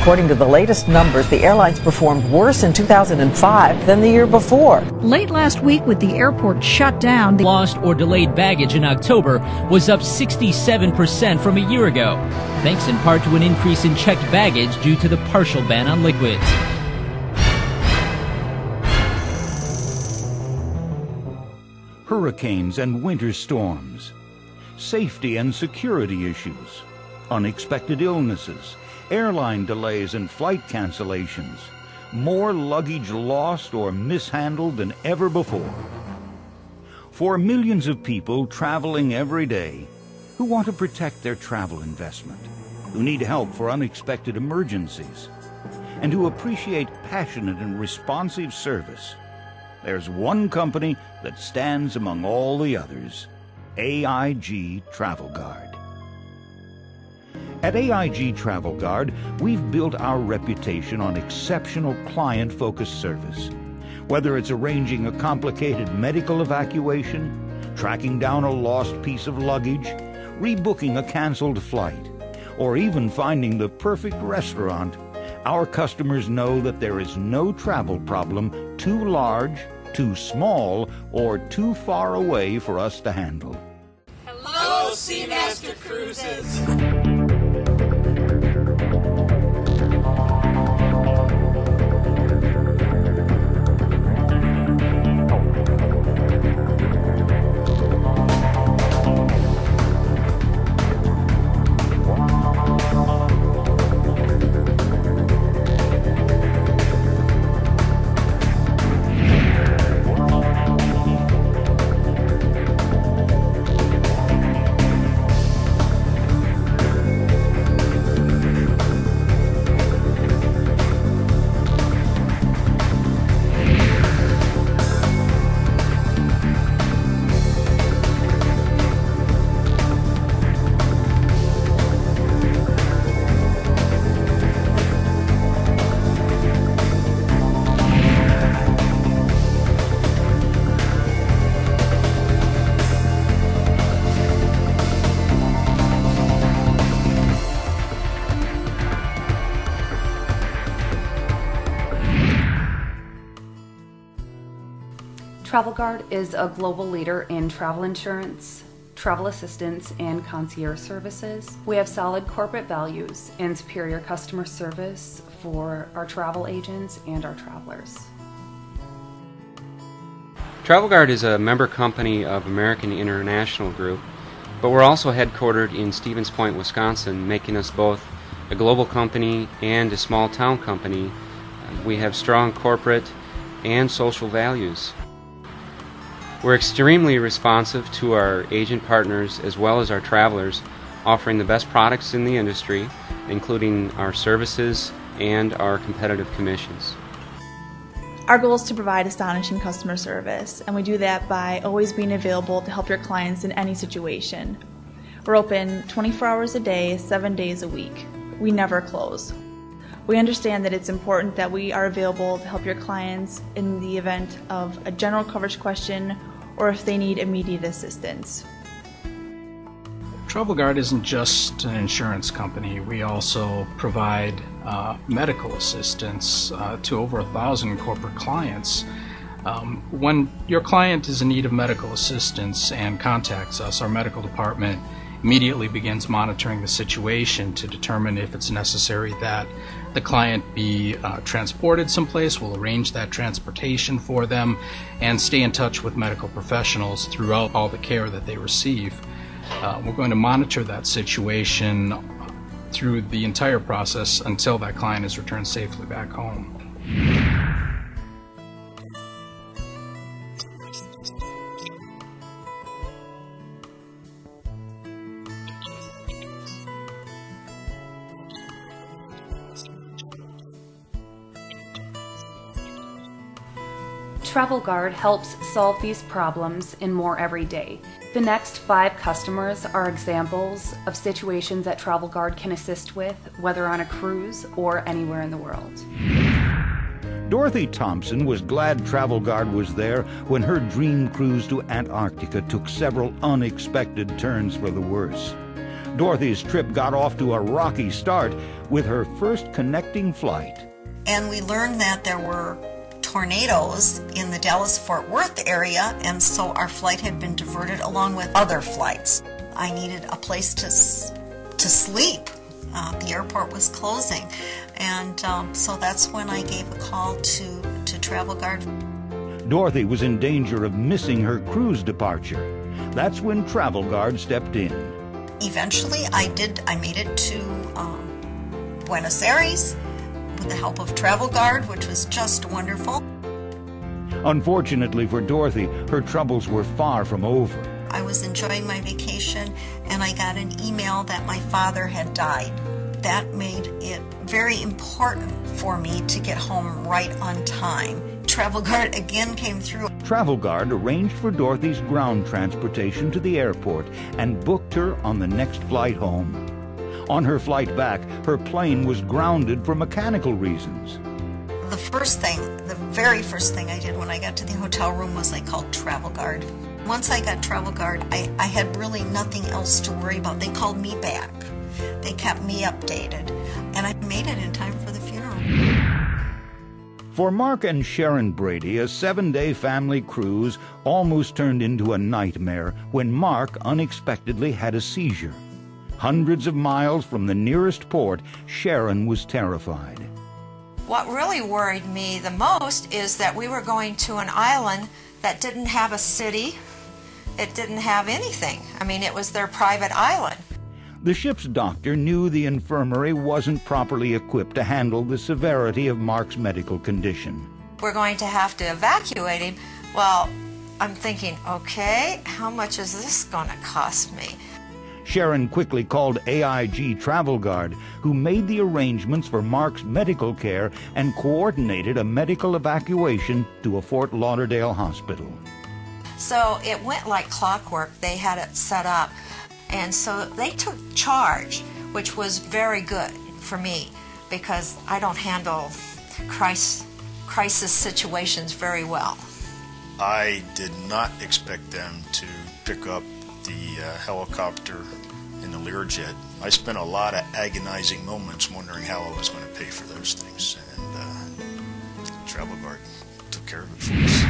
According to the latest numbers, the airlines performed worse in 2005 than the year before. Late last week, with the airport shut down, the Lost or delayed baggage in October was up 67% from a year ago, thanks in part to an increase in checked baggage due to the partial ban on liquids. Hurricanes and winter storms, safety and security issues, unexpected illnesses, airline delays and flight cancellations, more luggage lost or mishandled than ever before. For millions of people traveling every day who want to protect their travel investment, who need help for unexpected emergencies, and who appreciate passionate and responsive service, there's one company that stands among all the others: AIG Travel Guard. At AIG Travel Guard, we've built our reputation on exceptional client-focused service. Whether it's arranging a complicated medical evacuation, tracking down a lost piece of luggage, rebooking a canceled flight, or even finding the perfect restaurant, our customers know that there is no travel problem too large, too small, or too far away for us to handle. Hello, Seamaster Cruises! Travel Guard is a global leader in travel insurance, travel assistance, and concierge services. We have solid corporate values and superior customer service for our travel agents and our travelers. Travel Guard is a member company of American International Group, but we're also headquartered in Stevens Point, Wisconsin, making us both a global company and a small town company. We have strong corporate and social values. We're extremely responsive to our agent partners as well as our travelers, offering the best products in the industry, including our services and our competitive commissions. Our goal is to provide astonishing customer service, and we do that by always being available to help your clients in any situation. We're open 24 hours a day, 7 days a week. We never close. We understand that it's important that we are available to help your clients in the event of a general coverage question or if they need immediate assistance. Travel Guard isn't just an insurance company. We also provide medical assistance to over 1,000 corporate clients. When your client is in need of medical assistance and contacts us, our medical department immediately begins monitoring the situation to determine if it's necessary that the client be transported someplace. We'll arrange that transportation for them and stay in touch with medical professionals throughout all the care that they receive. We're going to monitor that situation through the entire process until that client is returned safely back home. Travel Guard helps solve these problems and more every day. The next 5 customers are examples of situations that Travel Guard can assist with, whether on a cruise or anywhere in the world. Dorothy Thompson was glad Travel Guard was there when her dream cruise to Antarctica took several unexpected turns for the worse. Dorothy's trip got off to a rocky start with her first connecting flight. And we learned that there were tornadoes in the Dallas-Fort Worth area, and so our flight had been diverted along with other flights. I needed a place to sleep. The airport was closing, and so that's when I gave a call to Travel Guard. Dorothy was in danger of missing her cruise departure. That's when Travel Guard stepped in. Eventually, I made it to Buenos Aires with the help of Travel Guard, which was just wonderful. Unfortunately for Dorothy, her troubles were far from over. I was enjoying my vacation, and I got an email that my father had died. That made it very important for me to get home right on time. Travel Guard again came through. Travel Guard arranged for Dorothy's ground transportation to the airport and booked her on the next flight home. On her flight back, her plane was grounded for mechanical reasons. The very first thing I did when I got to the hotel room was I called Travel Guard. Once I got Travel Guard, I had really nothing else to worry about. They called me back. They kept me updated, and I made it in time for the funeral. For Mark and Sharon Brady, a 7-day family cruise almost turned into a nightmare when Mark unexpectedly had a seizure. Hundreds of miles from the nearest port, Sharon was terrified. What really worried me the most is that we were going to an island that didn't have a city. It didn't have anything. I mean, it was their private island. The ship's doctor knew the infirmary wasn't properly equipped to handle the severity of Mark's medical condition. We're going to have to evacuate him. Well, I'm thinking, okay, how much is this going to cost me? Sharon quickly called AIG Travel Guard, who made the arrangements for Mark's medical care and coordinated a medical evacuation to a Fort Lauderdale hospital. So it went like clockwork. They had it set up. And so they took charge, which was very good for me because I don't handle crisis situations very well. I did not expect them to pick up the helicopter and the Learjet. I spent a lot of agonizing moments wondering how I was going to pay for those things, and Travel Guard took care of it for us.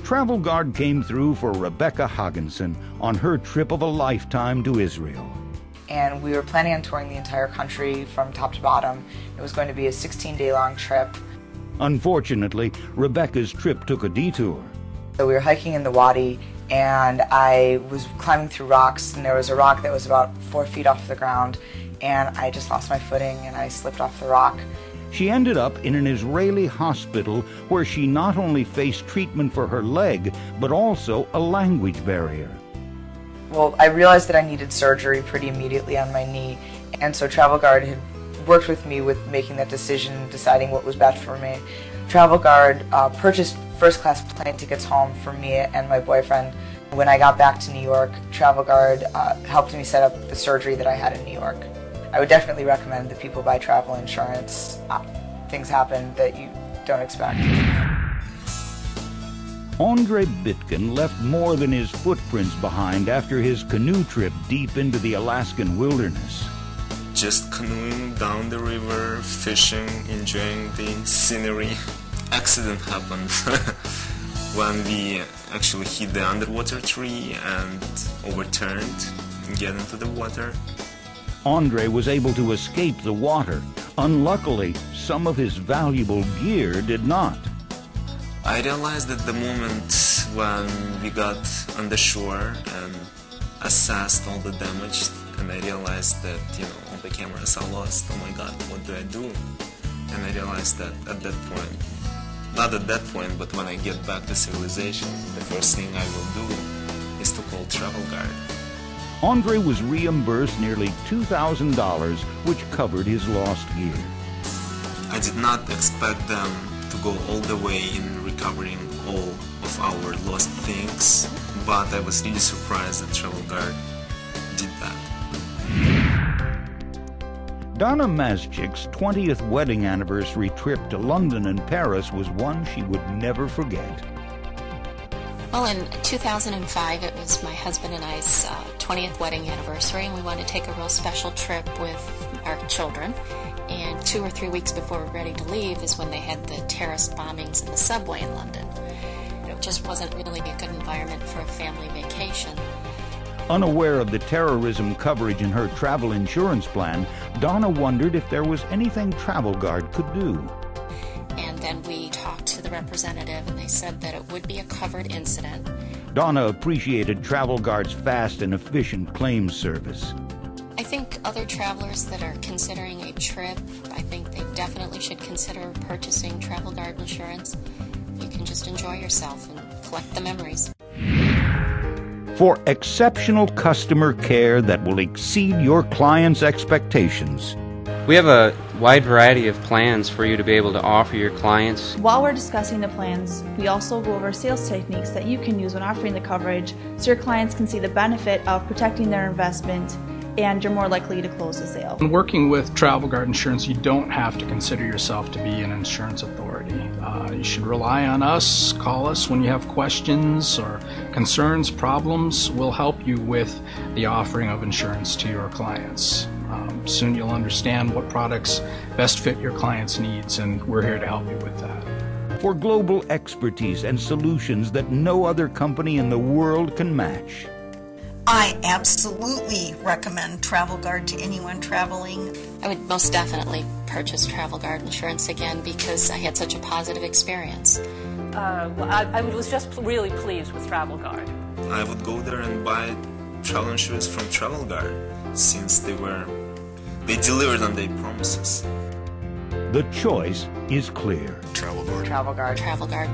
Travel Guard came through for Rebecca Hogginson on her trip of a lifetime to Israel. And we were planning on touring the entire country from top to bottom. It was going to be a 16-day-long trip. Unfortunately, Rebecca's trip took a detour. So we were hiking in the Wadi, and I was climbing through rocks, and there was a rock that was about 4 feet off the ground, and I just lost my footing, and I slipped off the rock. She ended up in an Israeli hospital where she not only faced treatment for her leg, but also a language barrier. Well, I realized that I needed surgery pretty immediately on my knee, and so Travel Guard had worked with me with making that decision, deciding what was best for me. Travel Guard purchased first-class plane tickets home for me and my boyfriend. When I got back to New York, Travel Guard helped me set up the surgery that I had in New York. I would definitely recommend that people buy travel insurance. Things happen that you don't expect. Andre Bitkin left more than his footprints behind after his canoe trip deep into the Alaskan wilderness. Just canoeing down the river, fishing, enjoying the scenery. Accident happened when we actually hit the underwater tree and overturned and get into the water. Andre was able to escape the water. Unluckily, some of his valuable gear did not. I realized at the moment when we got on the shore and assessed all the damage, and I realized that, all the cameras are lost. Oh my God, what do I do? And I realized that at that point, not at that point, but when I get back to civilization, the first thing I will do is to call Travel Guard. Andre was reimbursed nearly $2,000, which covered his lost gear. I did not expect them to go all the way in recovering all of our lost things, but I was really surprised that Travel Guard did that. Donna Mazchik's 20th wedding anniversary trip to London and Paris was one she would never forget. Well, in 2005, it was my husband and I's 20th wedding anniversary, and we wanted to take a real special trip with our children. And 2 or 3 weeks before we were ready to leave is when they had the terrorist bombings in the subway in London. It just wasn't really a good environment for a family vacation. Unaware of the terrorism coverage in her travel insurance plan, Donna wondered if there was anything TravelGuard could do. And then we talked to the representative, and they said that it would be a covered incident. Donna appreciated TravelGuard's fast and efficient claims service. I think other travelers that are considering a trip, I think they definitely should consider purchasing TravelGuard insurance. You can just enjoy yourself and collect the memories. For exceptional customer care that will exceed your client's expectations. We have a wide variety of plans for you to be able to offer your clients. While we're discussing the plans, we also go over sales techniques that you can use when offering the coverage so your clients can see the benefit of protecting their investment and you're more likely to close the sale. When working with TravelGuard Insurance, you don't have to consider yourself to be an insurance authority. You should rely on us, call us when you have questions or concerns, problems. We'll help you with the offering of insurance to your clients. Soon you'll understand what products best fit your clients' needs, and we're here to help you with that. For global expertise and solutions that no other company in the world can match. I absolutely recommend TravelGuard to anyone traveling. I would most definitely purchase TravelGuard insurance again because I had such a positive experience. I was just really pleased with TravelGuard. I would go there and buy travel insurance from TravelGuard since they delivered on their promises. The choice is clear. TravelGuard. TravelGuard. TravelGuard.